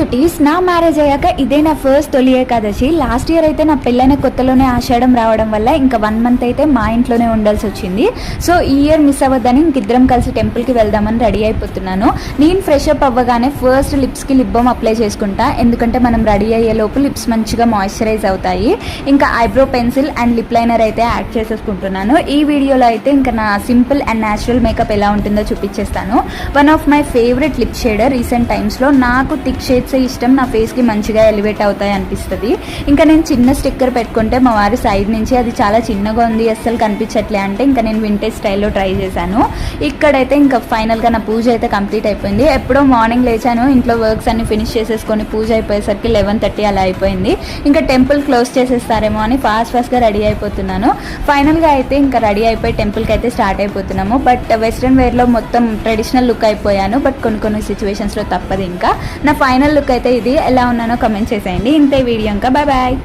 Beauties నా marriage అయ్యాక ఇదే నా ఫస్ట్ తొలి ఏకాదశి. లాస్ట్ ఇయర్ అయితే నా పెళ్ళైన కొత్తలోనే ఆషాఢం రావడం వల్ల ఇంకా 1 మంత్ అయితే మా ఇంట్లోనే ఉండాల్సి వచ్చింది. సో ఈ ఇయర్ మిస్ అవ్వద్దని ఇంకిద్దరం కలిసి టెంపుల్కి వెళ్దామని రెడీ అయిపోతున్నాను. నేను ఫ్రెష్ అప్ అవ్వగానే ఫస్ట్ లిప్స్కి లిప్ బామ్ అప్లై చేసుకుంటా, ఎందుకంటే మనం రెడీ అయ్యే లోపు లిప్స్ మంచిగా మాయిశ్చరైజ్ అవుతాయి. ఇంకా eyebrow pencil and lip liner అయితే యాడ్ చేసేసుకుంటున్నాను. ఈ వీడియోలో అయితే ఇంకా నా సింపుల్ అండ్ న్యాచురల్ మేకప్ ఎలా ఉంటుందో చూపించేస్తాను. One of my favourite lip shader recent టైమ్స్లో. నాకు థిక్ షేడ్స్ ఇష్టం, నా ఫేస్కి మంచిగా ఎలివేట్ అవుతాయి అనిపిస్తుంది. ఇంకా నేను చిన్న స్టిక్కర్ పెట్టుకుంటే మా వారి సైడ్ నుంచి అది చాలా చిన్నగా ఉంది, అస్సలు కనిపించట్లే అంటే ఇంకా నేను వింటేజ్ స్టైల్లో ట్రై చేశాను. ఇక్కడైతే ఇంకా ఫైనల్గా నా పూజ అయితే కంప్లీట్ అయిపోయింది. ఎప్పుడో మార్నింగ్ లేచాను, ఇంట్లో వర్క్స్ అన్ని ఫినిష్ చేసేసుకొని పూజ అయిపోయేసరికి 11:30 అలా అయిపోయింది. ఇంకా టెంపుల్ క్లోజ్ చేసేస్తారేమో అని ఫాస్ట్గా రెడీ అయిపోతున్నాను. ఫైనల్గా అయితే ఇంకా రెడీ అయిపోయి టెంపుల్కి అయితే స్టార్ట్ అయిపోతున్నాము. బట్ వెస్ట్రన్ వేర్లో మొత్తం ట్రెడిషనల్ లుక్ అయిపోయాను. బట్ కొన్ని సిచ్యువేషన్స్లో తప్పదు. ఇంకా నా ఫైనల్ లుక్ అయితే ఇది. ఎలా ఉన్నానో కమెంట్ చేసేయండి. ఇంతే వీడియో. ఇంకా బాయ్.